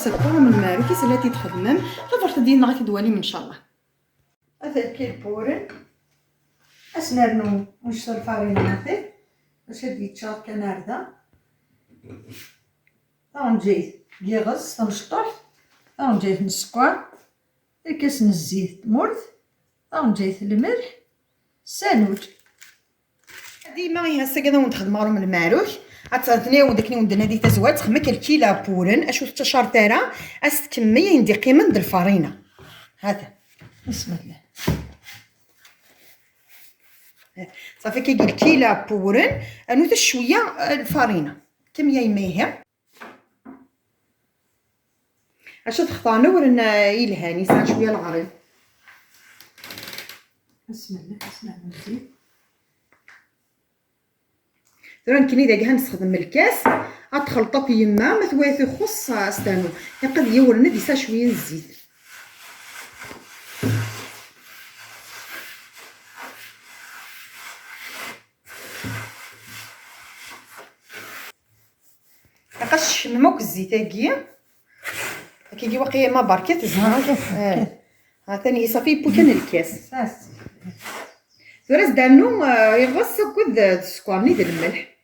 الطعم المعروكيس التي تخدمم الفرطة ديالنا غتدوالي ان شاء الله. هذا الكيل بورن اسنرنو ونشطو الفارينة نعطيه باش هاد يتشرب كناردة. طون جاي كيغز تنشطوه، طون جاي السكر، كاس الزيت مرد، طون جاي الملح، السانوج. ديما غي هسا كذا ونخدمو من المعروك عتعطنيو داك ندنا دي تزوات خمك الكيلا بورن اشوف تشارتيرا استكمي ندي قيمه د الفارينه. هذا بسم الله. صافي كي قلت لي بورن انو شويه الفارينه كميه يميها اش تختارنا ورنا يلهاني سان شويه الغريب. بسم الله نزيد درا كني داك نستخدم الكاس غتخلطو في يما ما ثواثو خص استانو يقد يورنا ديسا شويه الزيت. لقاش مموك الزيتاكي كيجي واقيلا ما بركات زهر. ها ثاني صافي بوكان الكاس درا دانو يغص كود السكر نيد الملح.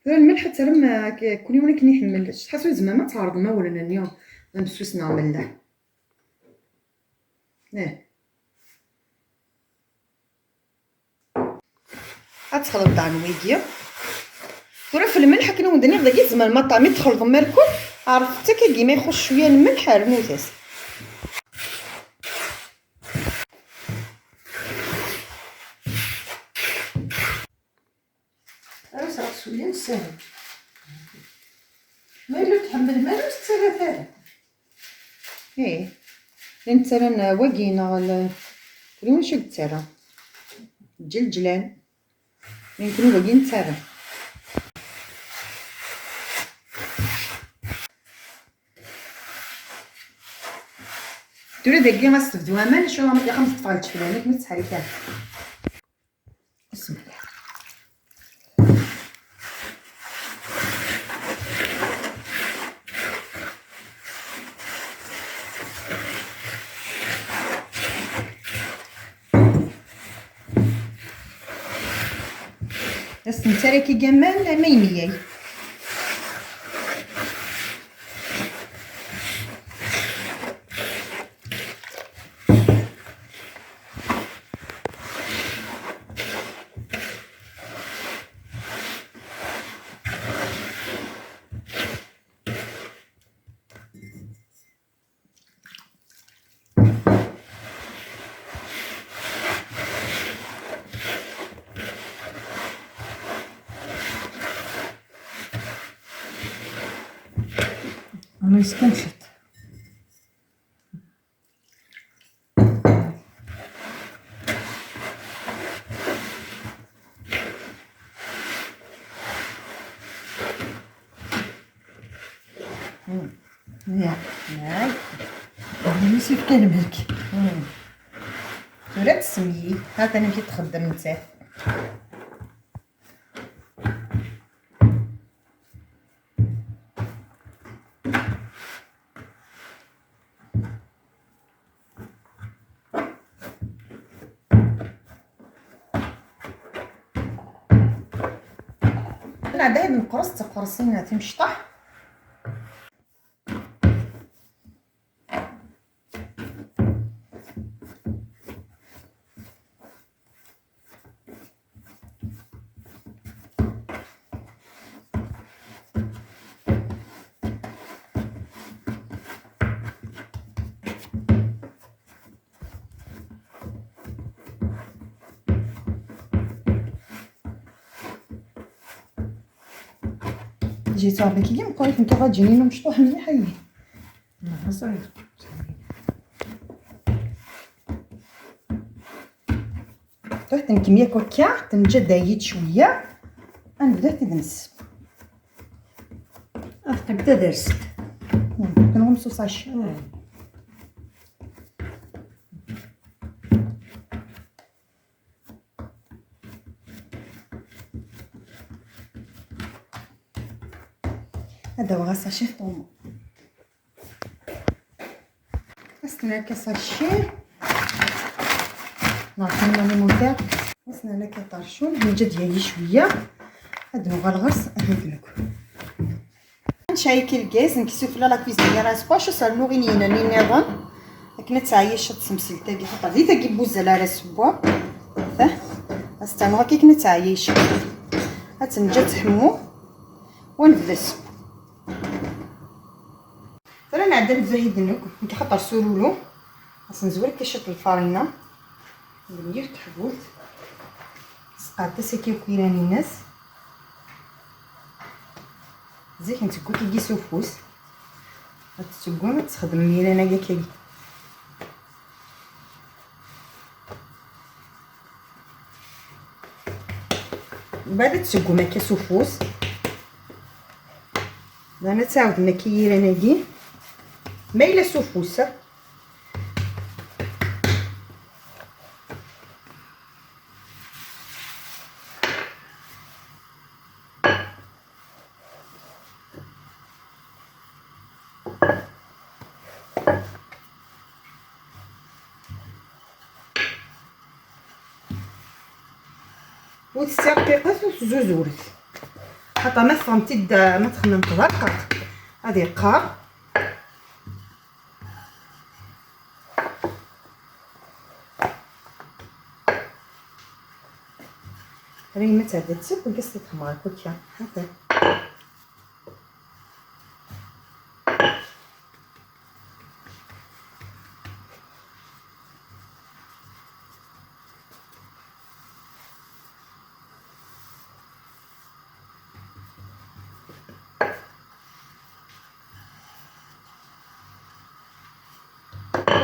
الملح حتى لما كل يوم كني نحمل تحسوا زعما ما تعرض ما ولا اليوم نمسوس نعمل له غتخلط دع نويكيا ورا في الملح كنا ودني داكي زعما ما طامي تخلط مالكل عرفت حتى كيما يخش شويه الملح رموتاس. صافي شويه نساهم ما الا تحمل ما تسالى ثاني انت رانا واقينا كلهم شو تسالى جلجلان يمكن واقيين تسالى دوري داكي غنستفدوها مال شو غنبقى خمس طفال تفلانك ما تسحريكها. بسم الله بس نتاري كي جمال ما يمياي ما يسكنشت ياك نسيت كلمك ولا تسمي ها انا كي تخدم نتا انا دايما نقرص تقرصينا تمشطح جيت صافي كي نقول لك انت غتجيني مشطوح مليح هي صغير طحت الكميه كوكا تنجا دايت شويه غنبدا تدنس تبدا درست كنغمسو صاشي هذا هو غاساشي طومو غسلنا كاساشي نعطينا ليمونتير غسلنا كطرشون الحاجه ديالي شويه هاد نوغا الغرس هذاك نشايكي الكاز نكسو في لا كويزين راس باش سالنوغينينا لي نظام لكن تعايش التمثيل تاعي خاطر زيت كي بوز على راس بوا استنوا كي كنا تعايش هتنجا تحمو ونفلس ترى نعدل زايد نك خاطر سولولو خاص نزول كيشط الفارينه ندير تحبوت سقاط سكي كويراني الناس زيك نتقول كي سوفوس تتقول تخدم ميرانا كاكي بعد تسقو ما كسوفوس انا تعاود نكير اناكي ما الا سوفوس وتستقيقات وتزوزورت حتى ما فهمتي ما تخمم تضرقت هذه قار ريمه تاع تسب وقصت تمار كوتشا هكا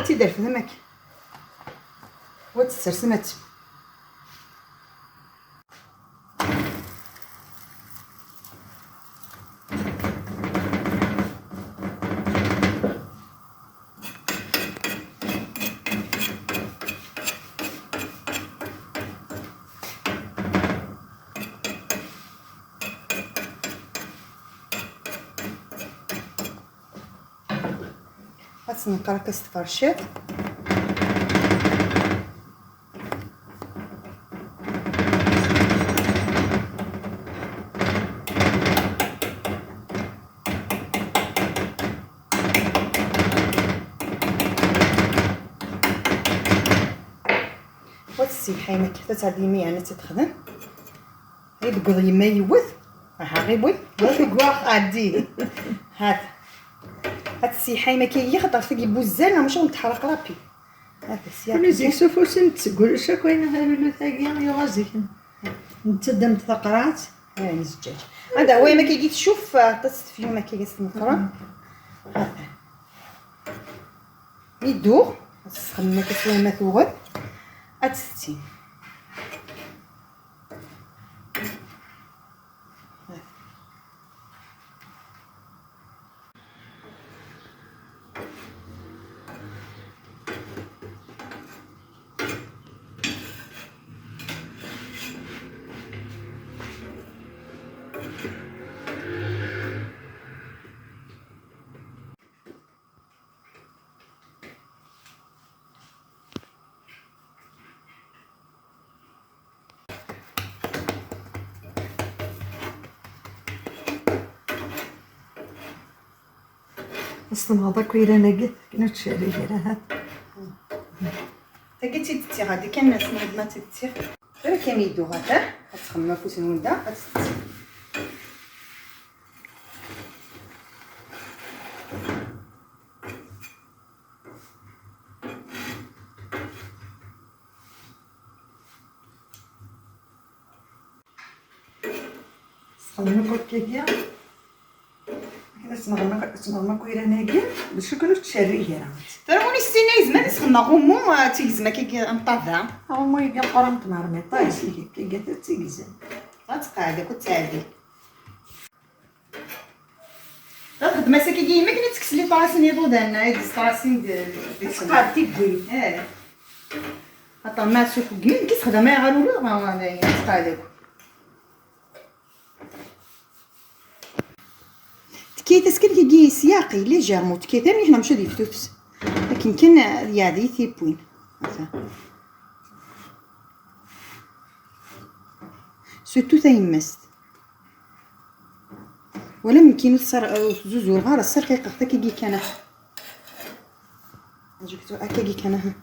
تيدير فمك وتسرسمات هتنقرا كاستفرشات وتسيحي ما كيف تعديمي يعني تتخدم هاي تقول يما يوث ها غير بوي وتقوا عادي هات السيحي ما كي خطر فيك بوزانه مش نتحرق رابي هذا السياق اللي زيك سوفوس تقول شكوين هذا ثاقي يغازيك نتدم ثقرات هاي الزجاج هذا هو ما كيجي تشوف تصفيو ما كيجي نقرا هذا يدوغ تسخن ما كسوي ما ثوغ اتستي اصلا هذا كويرا نقيت كنا تشاري لها تاكي تي غادي كان الناس ما تتي غير كان يدو غدا غتخمم فوت الولده غتستي خلينا كوكيكيا كنا تنغمى كويرا نقيت باش كنا تشاري لها تروني السينايز ما تسخن غمو تيزما كي نطافا هما يقا قرمت نهار ما طايش كي قالت تيزن غتقعد كنت عادي غتخدم ساكي كيما كنا تكسلي طراسين يضودان هاد الطراسين ديال تقاد تيبوي حتى ما تشوفو كي تخدم ما غالو ما هذا تقعد تكيت اسكن كي سياقي لي جارمو تكيت ملي حنا مشى ديال توفس لكن كان يادي تيبوين سورتو تايمست ولا ممكن تصر زوزور غير السرقيقه حتى كي كان جبتو كي كان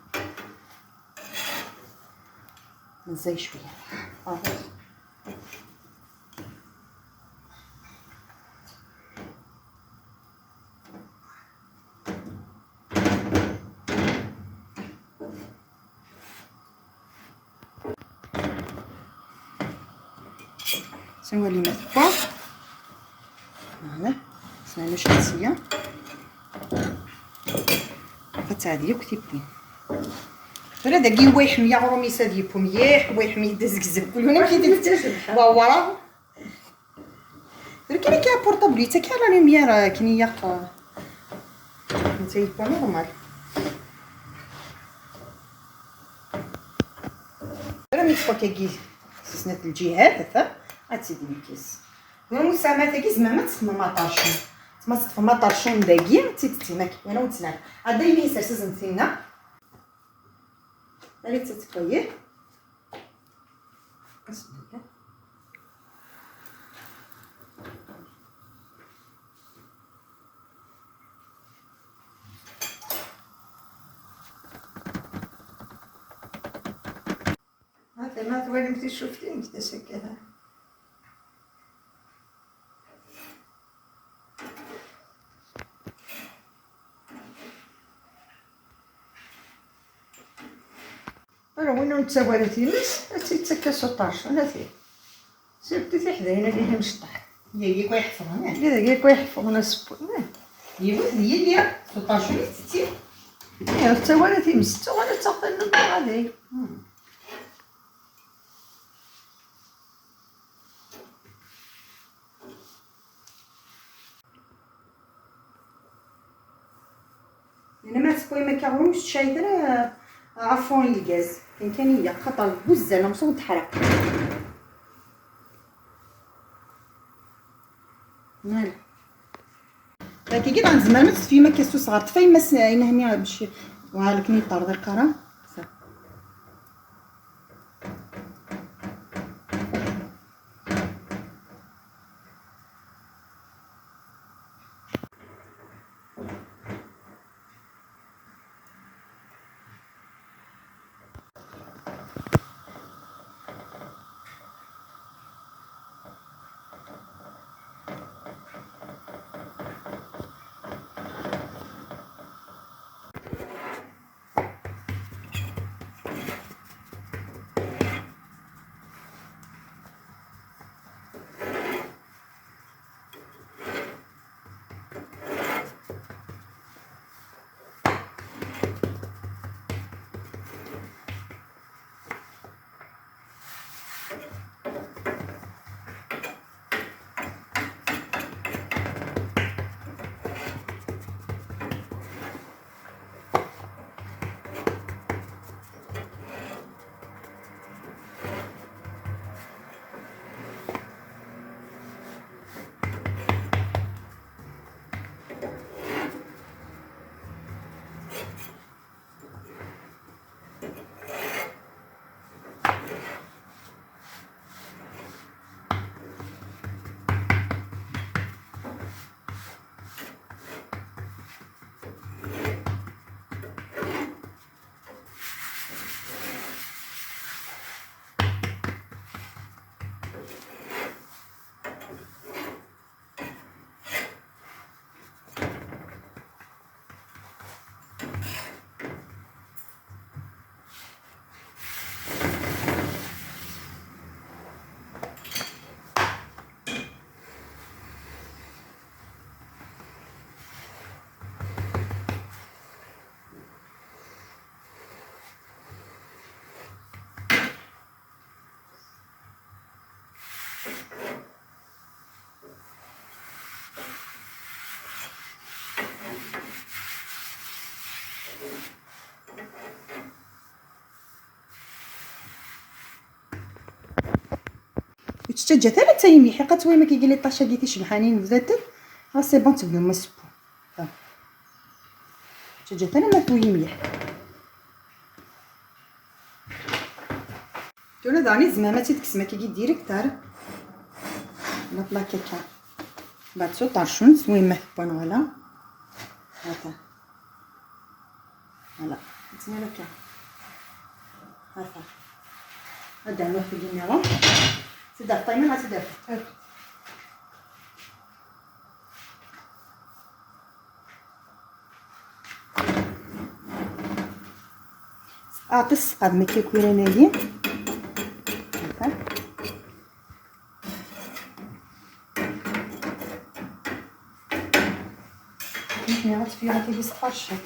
زي شويه سنولي ما ثبا هذا سنانو شخصيه فتعدي كتبتين ترى داكي وايح ميا غرومي سادي بوميح وايح مي دزكزب كل هنا كي وراه كاين كي بورطابل حتى كي لا لوميير كنياق نتاي با نورمال راه مي فوا كي سنات الجهات هذا غتسيدي الكيس المسامات كي زعما ما تسمى ما طارشون تما تطفى ما طارشون داكي تيتماك انا ونتناك هذا يمين سرسز نتينا اللي تتقيه هذا ما توالمتي شفتي انت سكها راه وين نتسوالتي نس تيتسكى 16 انا فيه سيرتي في حدايا ليه مشطح هي كي يحفظنا هذا كي يحفظنا سبو هي ديال 16 تي يا تسوالتي مستو وانا تاخذ النمبر غادي انا ما تسكوي ما كاغروش شايفه عفوا الغاز كان هي خطر بزاف مصوت تحرق مال كي عند زمان ما تسفي ما كاسو صغار تفاي ما سناين هني باش وهالك ني طرد القرا تشجع ثلاثة يمي حقت وين ما كيقول لي طاشا ديتي شبحانين بزاف ها سي بون تبدا ما سبو ها تشجع ثلاثة ما تو يمي تولا داني زعما تيتكسما كي ديريكت تاع لا بلاكيكا بعد سو طارشون سوين ما بون ولا هذا هلا تسمع لك هذا هذا نوع في النيران تدار طيمه تدار اعطس قد ما كيكوير انايا نحني غتفيا كيدي صفرشات.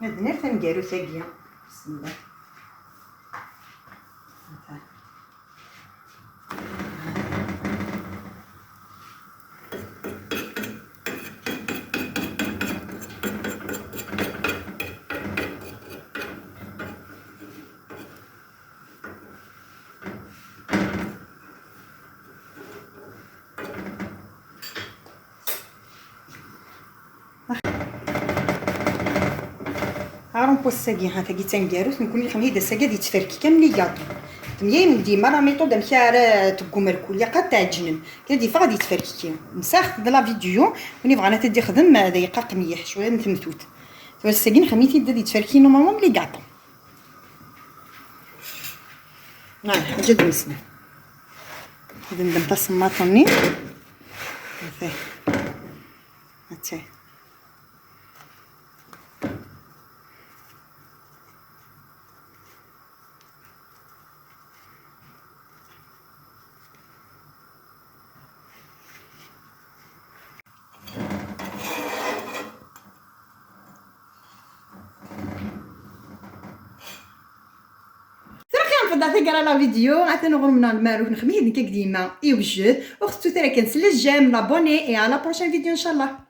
هاد تنقارو ثاقيه. بسم الله. هارون بوساكي ها تاكي تنقاروت نكون لكم هيدا الساكي دي تفركي كامل ياطو تميين ديما راه ميطود مشارة تقوم الكل قد تعجنن كي دي غادي تفركي نسخ د لا فيديو وني بغانا تدي خدم دقيقه مليح شويه نتمتوت الساكي نخميتي دي تفركي نورمالمون بلي كاطو حاجه دمسنا هذا ندم تاع السماطوني فيه هاتي فضلت تقرا لا فيديو عاد نغرمنا الماروف نخمي هذيك ديما يوجد اختو ترى كنسل الجيم لابوني اي على بروشين فيديو ان شاء الله.